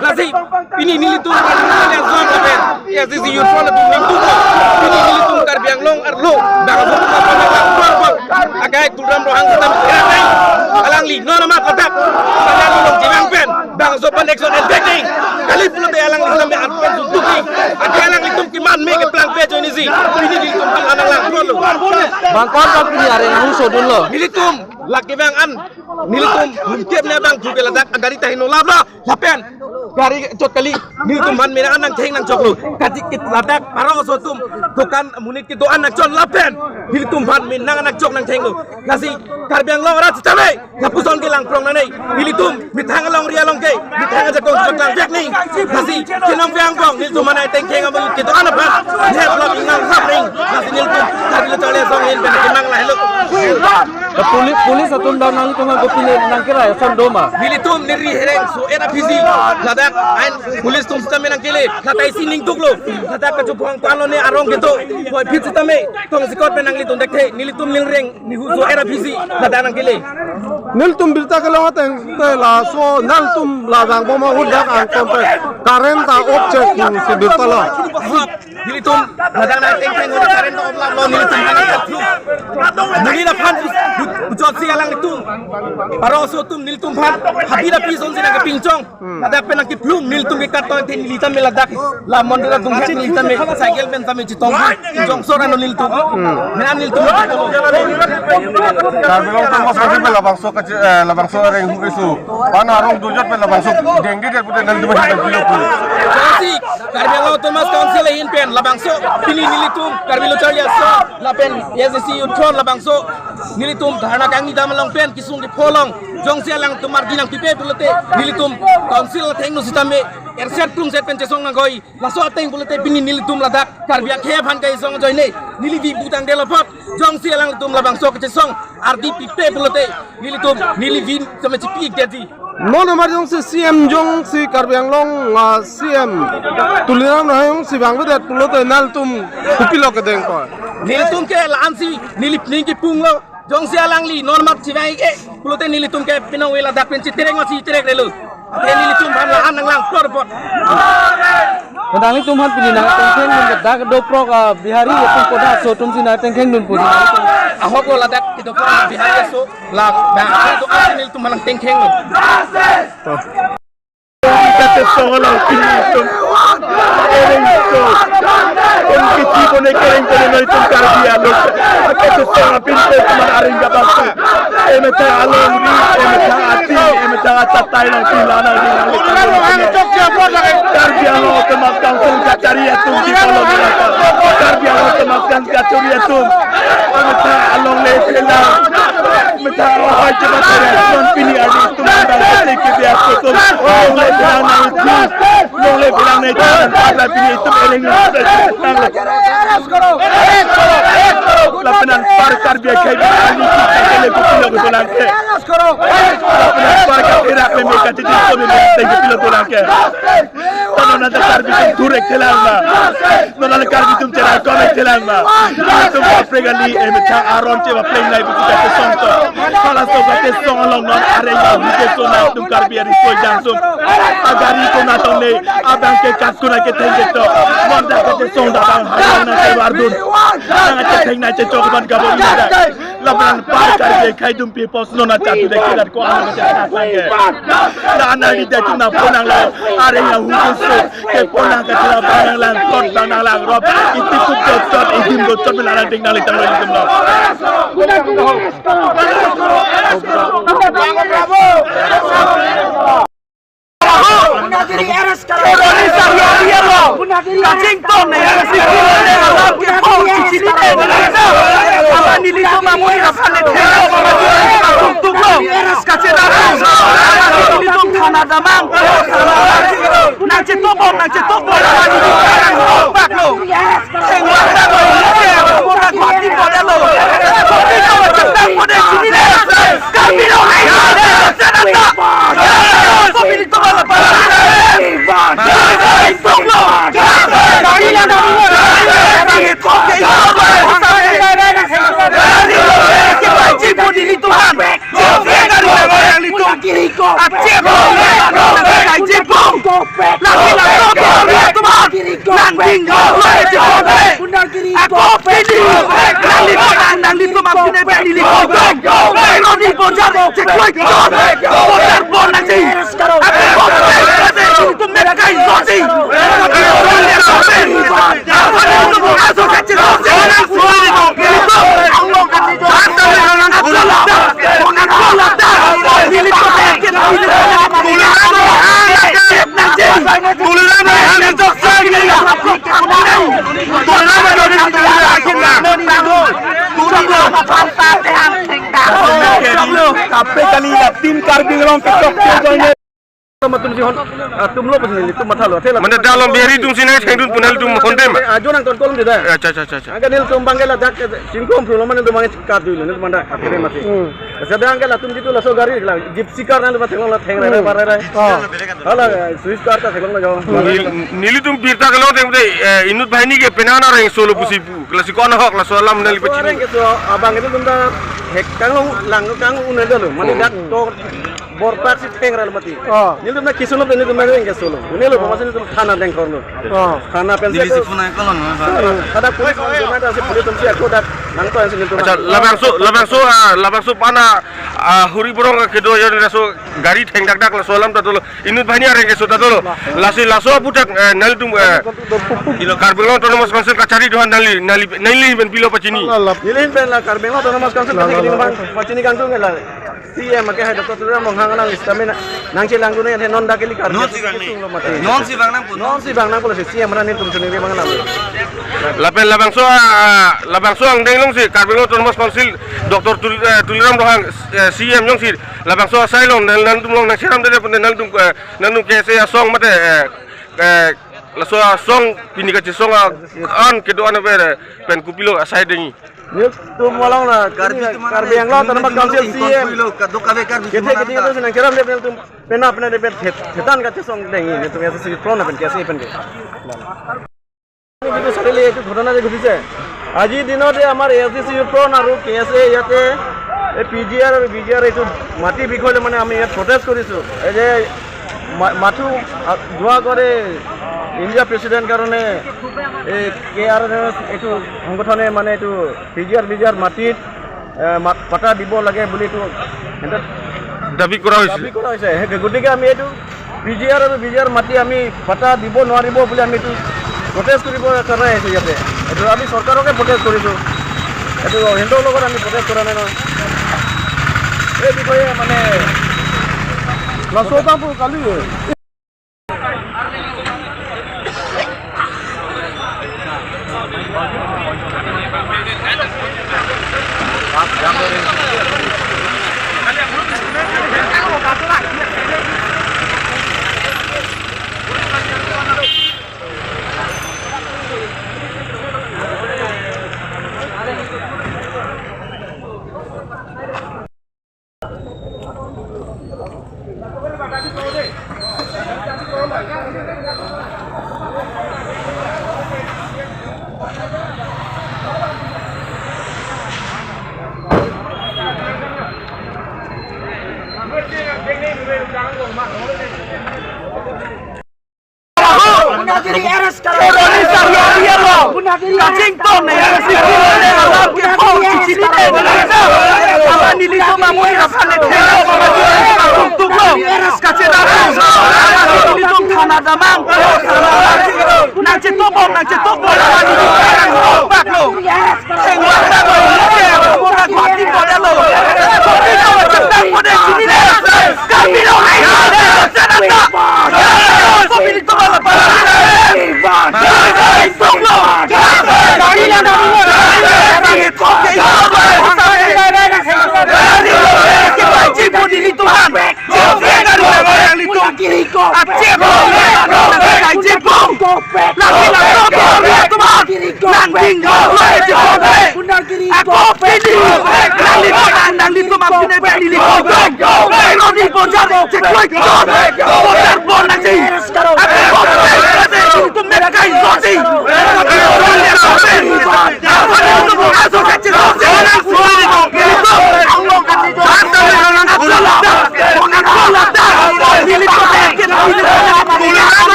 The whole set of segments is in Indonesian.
Kasi pini nilitum kan zon kapen. Ya sisi yurfon tum nilitum. Pini nilitum Karbiang long arlo. Baka zo ka pa na agay turam rohang kita kirakai. Alang li no nama katak. Sayan long jimang pen. Baka zo pan exon and backing. Kali pulo te alang li sampai arpen suntuki. Ati alang litum kiman me ke plan pejo ini sih. Pini nilitum kan alang lang lo. Bangkon kan pini are huso dulu. Nilitum laki bang an nilitum mungkin ne bang bukela dak agari tahino labla lapen gari cot kali nilitum man mena anang theng nang choklo katik kit ladak paro sotum dukan munit ki do anak chon lapen nilitum man men nang anak chok nang theng lo nasi Karbiang long rat tame kapuson ki lang prong nanai nilitum mithang long ria long ke mithang aja kong saklang vek ning nasi kinong vyang pong nilitum manai teng theng amul ki do anak pan ne blom ingang sap ning nasi nilitum kari lo chole song hin ben kimang la hello Polis atun daw nang tunga gopile nang kira ya sondoma. Nilitum niri hereng so era fizi ladak ain pulis tum stame nang kile latai sining tuklo ladak kacupuang palo ne arong gitu boy fizi tame tong sikot penang litum dekte nilitum nilreng ni so era fizi ladak nang kile nilitum birta kalau ateng la so nalitum la jang boma udak ang kompe karen ta object si birta la nilitum ladak nang teng ngode karen ta obla lo nilitum nang katlu nilila pan Bujot si alang litum paroso tum nilitum pan habira pison sina ke pincong ada penang ki plum nilitum ke karton te nilitam meladak la mondela tung ke nilitam me cycle ben tame chitong pincong sora no nilitum menan nilitum Karbiang tong mas kasi labangso kaci labangso reng hukisu pan arong dujot pe labangso denggi dia putih nalitum hitam kilo puluh Kasi Karbiang Thomas Council hin pen labangso pini nilitum Karbilo Charlia so lapen YSC utron labangso nilitum dharna kang ni damalong pen kisung di polong jong sialang tumar dinang pipe bulete nilitum council thengnu sitame erset plung set pen chesong nang goi laso ateng bulete pini nilitum ladak Karbiang khepan kai song joy ne nilibi butang delopot jong sialang tum labangso ke chesong ardi pipe bulete nilitum nilivin sama cipi dedi Mana marjong si CM jong si Karbiang long CM tuliram na yung si bang bedet pulo te nalitum kupilo ke deng ko nilitum ke lansi nilip ningi punglo jong sialang li normat cibai ke pulote nilitum ke pinawela dak pen citereng masih citereng lelu ke nilitum ban la anang lang plorpot Kadang itu man pini nang tengkeng nun kedak dopro ka bihari ya tum koda so tum sina tengkeng nun pudi ahok lo ladak kita ko bihari so la ba to asin nilitum malang tengkeng lo kate songolang pinitum ereng so on kiti kone kereng kone nalitum Karbiang lo kate songa pinte teman aring gabasa emeta along ri emeta ati emeta atai nang tilana di nang Karbiang lo teman kangsung kacari atum di kolong neraka Karbiang lo teman kang kacuri atum emeta along le tela emeta ohai cepat non pini adi tum dan ketik biar kutum long le bilang nang itu long le bilang nang itu pada pini itu ereng nang lapanan par Karbiang kai ani kita le kupilo ko langke lapanan par Karbiang le me kati ko me teng kupilo ko langke tono na Karbiang turek telanga nono na Karbiang tera kome telanga tum Afrikali e me ta aron te ba play live ku ka sonto kala so ka te song long non arenga ke so na tum Karbiang ko jangsum agari ko na tonne abang ke kat ko na ke tenge to monda ka te song da bang na te wardun na te teng na te chok ban ka bo ida lapan par Karbiang kai dum people no na tatu de kidat ko ana te na lange na na di te na ponang la arenga hukusu ke ponang ka tira banang lang tot banang lang rob iti ku tot idim go tot mela ding na litang lo idim lo Punadiri eres Indonesia dia lo. Washington eres itu. Ke pau di sini Indonesia. Apa nilitum mamui rapane tung lo. Kacena. Nilitum thana damang. Nang cetopo. Bak lo. Sengwa lo. Bukan mati pada lo. Tapi kalau tentang pada sini kami lo hai. Pemilih tunggal lepas. Nanting Ako pili Nalito mapine pili Rodi Bojar Cekloy Bojar Bonasi Ako itu mereka izoti Kape kanina tim Karbing long ketok joinnya. Matum sihon tum lo pasini tum mathalo thela Mana dalam biari tum sini tengdun punal tum honde ma. ajo nang kon kolum dida Acha. aga nil tum bangela dak singkom phulo mane tum mangi ka duilo nil manda akere mati sada angela tum jitu laso gari la gypsy car nal batheng la theng ra bara hala swiss car ta theng la jaw Nili tum pirta kalau tengde inut bahini ke penana reng solo pusipu. Klasi kona hok la solam nali Orang pecini. gitu, abang itu tunda hek kang kang unel dulu, mani dak to borpak si theng ral mati. Ni tunda kisulop ni tunda reng kesolo. Unel lo masin tunda khana deng korno. Khana pense ko. Ada pulis jama ada si pulis tumsi aku dak nang to ensin tunda. Acha labangso pana huri borong kedo yon raso gari theng dak la solam ta dolo inut bahini reng ke sota dolo. Laso putak nali tum kilo karbelon tono mas konsen kacari dohan nali ben pilo pecini. Nilin pen la karbelo to namas kan sa kini bang macini kan tu ngela. Siya make hay doktor tu monghang nang istame nang cilang gune he non dakeli kar. Non si bang nang pula siya mana ni tum suni bang nang. Lapen labangso ang denglong si karbelon tono mas konsil doktor tuliram dohan CM yung si labangso asailong nan tumlong nang siram dede pun nan tum kese asong mate laso song pinika song an kedo an ber pen kupilo asai dengi. Ni tum walang na karbi yang lo tanam council CM. Kete itu senang kiram dia tum pena dia hetan ka song dengi ni tum ya si pro na pen kese pen ke. Ini sarili itu ঘটনা যে ঘটিছে আজি দিনতে আমাৰ এসডিসি প্ৰ আৰু কেএসএ ইয়াতে পিজিআৰ আৰু বিজিআৰ এইটো মাটি বিষয়লৈ মানে আমি ইয়াত প্ৰটেষ্ট কৰিছো এই যে মাথু যোৱা কৰে ইণ্ডিয়া প্ৰেসিডেন্ট কাৰণে এই কেআৰএস এইটো সংগঠনে মানে এইটো বিজিআৰ মাটিত পাটা দিব লাগে বুলি এইটো দাবি কৰা হৈছে গতিকে আমি এইটো পিজিআৰ আৰু বিজিআৰ মাটি আমি পাটা দিব নোৱাৰিব বুলি আমি এইটো প্ৰটেষ্ট কৰিব কাৰণে আহিছোঁ ইয়াতে এইটো আমি চৰকাৰকে প্ৰটেষ্ট কৰিছোঁ এইটো সিহঁতৰ লগত আমি প্ৰটেষ্ট কৰা নাই নহয় এই বিষয়ে মানে নচৌকাবোৰ কালি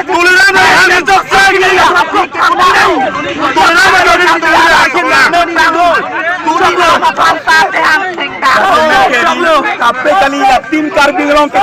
Tulis Tapi kali tim Karbi Long ke